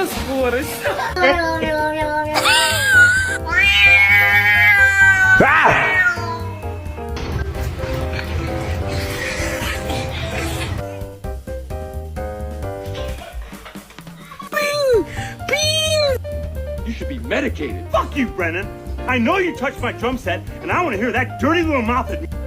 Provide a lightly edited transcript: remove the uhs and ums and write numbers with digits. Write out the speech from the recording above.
ти спориш? You should be medicated. Fuck you, Brennan. I know you touched my drum set, and I want to hear that dirty little mouth at me.